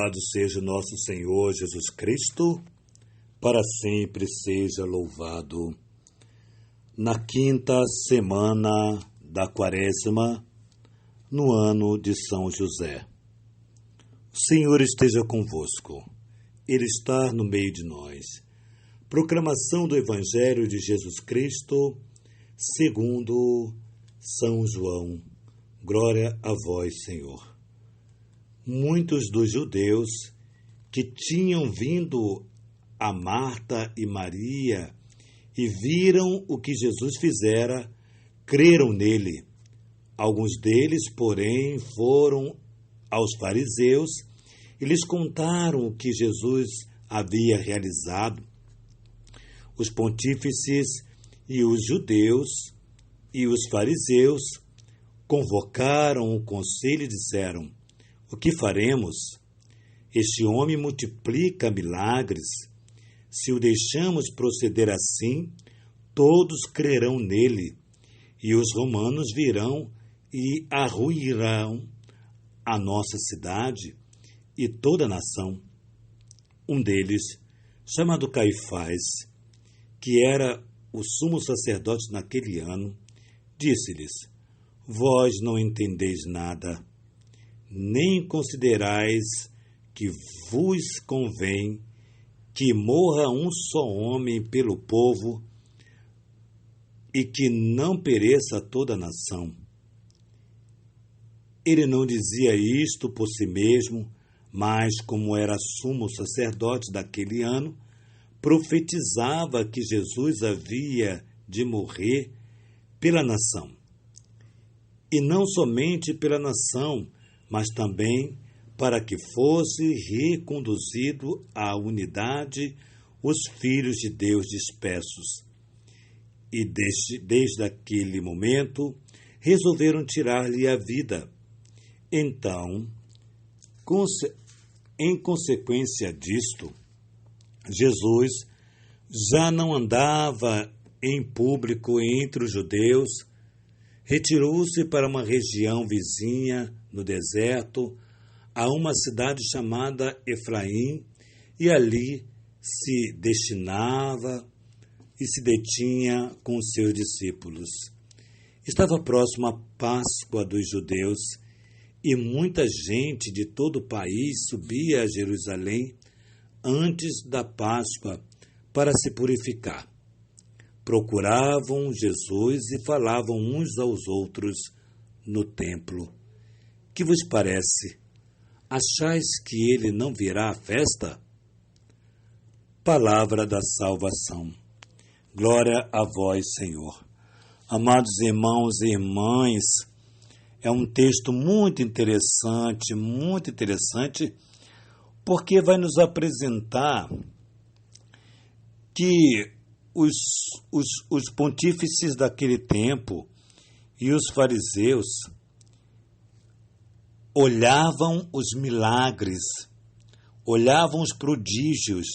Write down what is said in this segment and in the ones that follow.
Louvado seja nosso Senhor Jesus Cristo, para sempre seja louvado. Na quinta semana da Quaresma, no ano de São José. O Senhor esteja convosco, Ele está no meio de nós. Proclamação do Evangelho de Jesus Cristo, segundo São João. Glória a vós, Senhor. Muitos dos judeus que tinham vindo a Marta e Maria e viram o que Jesus fizera, creram nele. Alguns deles, porém, foram aos fariseus e lhes contaram o que Jesus havia realizado. Os pontífices e os judeus e os fariseus convocaram o conselho e disseram: o que faremos? Este homem multiplica milagres. Se o deixamos proceder assim, todos crerão nele, e os romanos virão e arruirão a nossa cidade e toda a nação. Um deles, chamado Caifás, que era o sumo sacerdote naquele ano, disse-lhes: vós não entendeis nada, nem considerais que vos convém que morra um só homem pelo povo e que não pereça toda a nação. Ele não dizia isto por si mesmo, mas, como era sumo sacerdote daquele ano, profetizava que Jesus havia de morrer pela nação. E não somente pela nação, mas também para que fosse reconduzido à unidade os filhos de Deus dispersos. E desde aquele momento resolveram tirar-lhe a vida. Então, em consequência disto, Jesus já não andava em público entre os judeus, retirou-se para uma região vizinha, no deserto, a uma cidade chamada Efraim, e ali se destinava e se detinha com os seus discípulos. Estava próximo a Páscoa dos judeus, e muita gente de todo o país subia a Jerusalém antes da Páscoa para se purificar. Procuravam Jesus e falavam uns aos outros no templo: que vos parece? Achais que ele não virá à festa? Palavra da salvação. Glória a vós, Senhor. Amados irmãos e irmãs, é um texto muito interessante, porque vai nos apresentar que os pontífices daquele tempo e os fariseus olhavam os milagres, olhavam os prodígios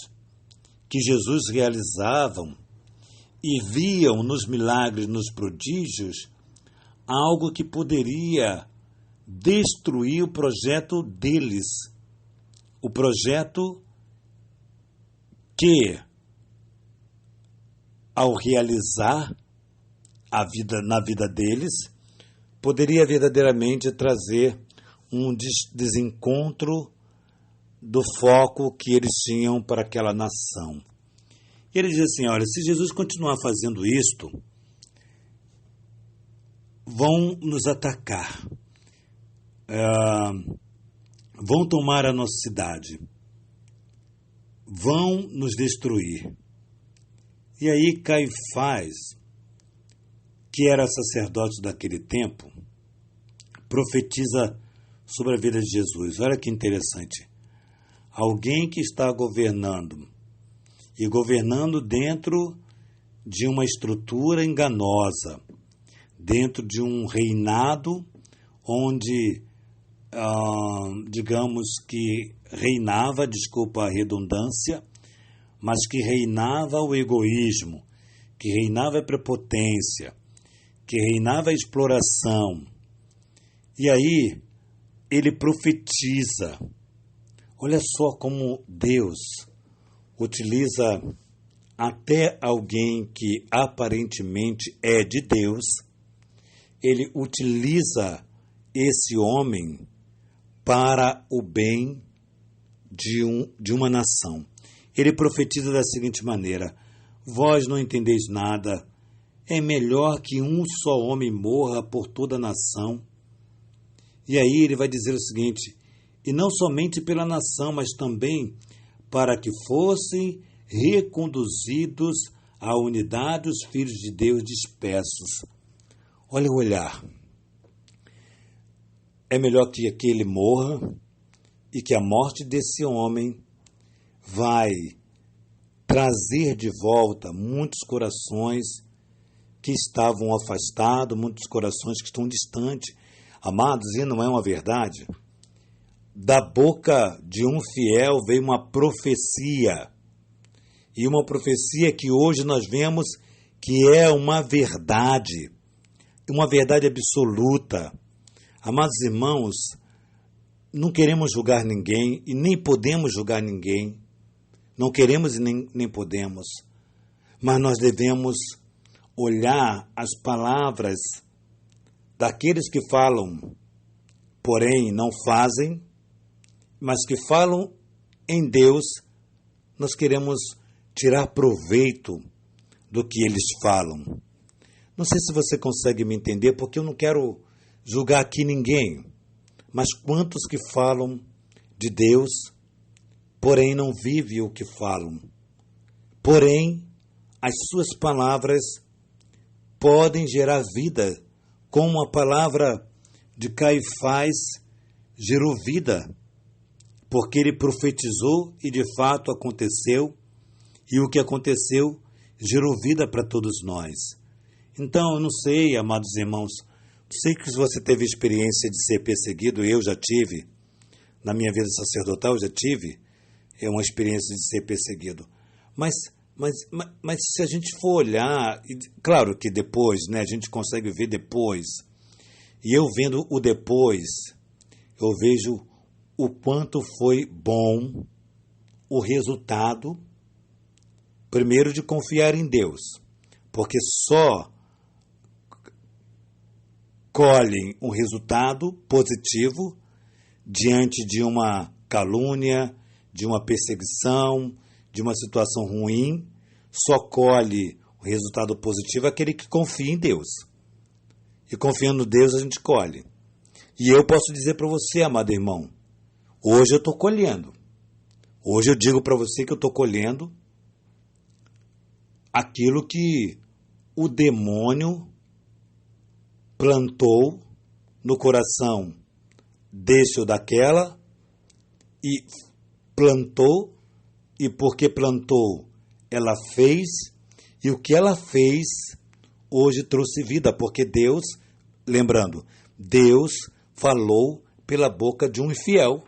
que Jesus realizava e viam nos milagres, nos prodígios, algo que poderia destruir o projeto deles, o projeto que, ao realizar na vida deles, poderia verdadeiramente trazer um desencontro do foco que eles tinham para aquela nação. E ele diz assim: olha, se Jesus continuar fazendo isto, vão nos atacar, vão tomar a nossa cidade, vão nos destruir. E aí Caifás, que era sacerdote daquele tempo, profetiza sobre a vida de Jesus. Olha que interessante. Alguém que está governando, e governando dentro de uma estrutura enganosa, dentro de um reinado onde, digamos que reinava, desculpa a redundância, mas que reinava o egoísmo, que reinava a prepotência, que reinava a exploração. E aí ele profetiza Olha só como Deus utiliza até alguém que aparentemente é de Deus, ele utiliza esse homem para o bem de uma nação. Ele profetiza da seguinte maneira: vós não entendeis nada, é melhor que um só homem morra por toda a nação. E aí ele vai dizer o seguinte: e não somente pela nação, mas também para que fossem reconduzidos à unidade os filhos de Deus dispersos. Olha o olhar. É melhor que aquele morra e que a morte desse homem vai trazer de volta muitos corações que estavam afastados, muitos corações que estão distantes. Amados, e não é uma verdade? Da boca de um fiel veio uma profecia. E uma profecia que hoje nós vemos que é uma verdade absoluta. Amados irmãos, não queremos julgar ninguém e nem podemos julgar ninguém. Não queremos e nem podemos. Mas nós devemos olhar as palavras daqueles que falam, porém não fazem, mas que falam em Deus. Nós queremos tirar proveito do que eles falam. Não sei se você consegue me entender, porque eu não quero julgar aqui ninguém, mas quantos que falam de Deus, porém não vivem o que falam. Porém, as suas palavras podem gerar vida, como a palavra de Caifás gerou vida, porque ele profetizou e de fato aconteceu, e o que aconteceu gerou vida para todos nós. Então, eu não sei, amados irmãos, sei que você teve experiência de ser perseguido, eu já tive, na minha vida sacerdotal eu já tive uma experiência de ser perseguido. Mas se a gente for olhar, claro que depois, né, a gente consegue ver depois, e eu vendo o depois, eu vejo o quanto foi bom o resultado, primeiro de confiar em Deus, porque só colhem um resultado positivo diante de uma calúnia, de uma perseguição, de uma situação ruim. Só colhe o resultado positivo aquele que confia em Deus. E confiando em Deus a gente colhe. E eu posso dizer para você, amado irmão, hoje eu estou colhendo. Hoje eu digo para você que eu estou colhendo aquilo que o demônio plantou no coração desse ou daquela, e plantou, e porque plantou, ela fez, e o que ela fez hoje trouxe vida, porque Deus, lembrando, Deus falou pela boca de um infiel,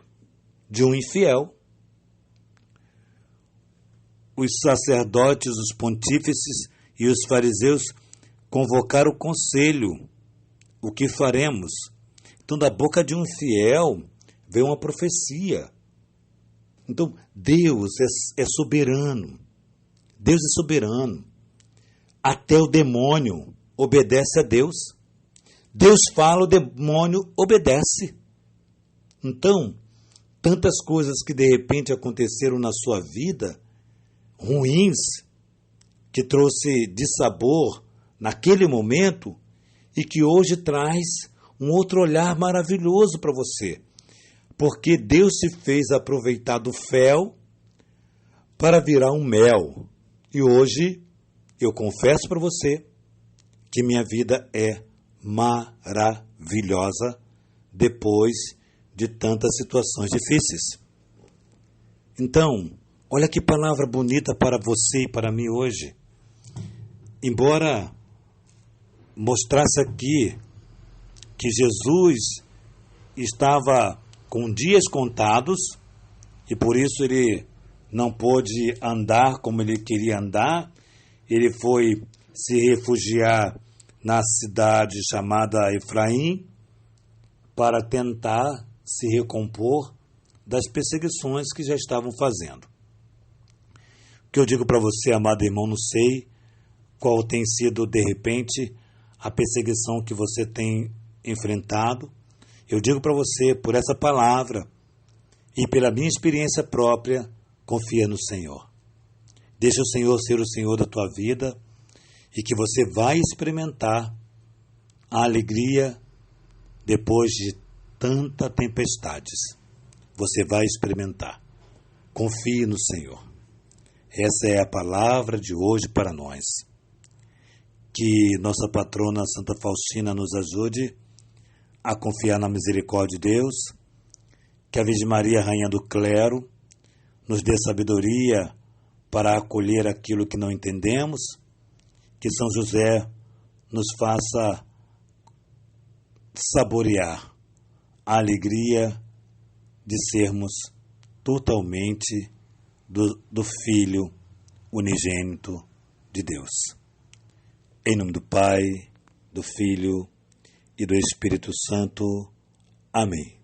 Os sacerdotes, os pontífices e os fariseus convocaram o conselho. O que faremos? Então, da boca de um infiel veio uma profecia. Então, Deus é soberano. Deus é soberano. Até o demônio obedece a Deus. Deus fala, o demônio obedece. Então, tantas coisas que de repente aconteceram na sua vida, ruins, que trouxe dissabor naquele momento e que hoje traz um outro olhar maravilhoso para você. Porque Deus se fez aproveitar do fel para virar um mel. E hoje eu confesso para você que minha vida é maravilhosa depois de tantas situações difíceis. Então, olha que palavra bonita para você e para mim hoje. Embora mostrasse aqui que Jesus estava com dias contados e por isso ele não pôde andar como ele queria andar, ele foi se refugiar na cidade chamada Efraim para tentar se recompor das perseguições que já estavam fazendo. O que eu digo para você, amado irmão, não sei qual tem sido, de repente, a perseguição que você tem enfrentado. Eu digo para você, por essa palavra e pela minha experiência própria, confia no Senhor. Deixa o Senhor ser o Senhor da tua vida e que você vai experimentar a alegria depois de tantas tempestades. Você vai experimentar. Confie no Senhor. Essa é a palavra de hoje para nós. Que nossa patrona Santa Faustina nos ajude a confiar na misericórdia de Deus, que a Virgem Maria, Rainha do Clero, nos dê sabedoria para acolher aquilo que não entendemos, que São José nos faça saborear a alegria de sermos totalmente do Filho unigênito de Deus. Em nome do Pai, do Filho e do Espírito Santo. Amém.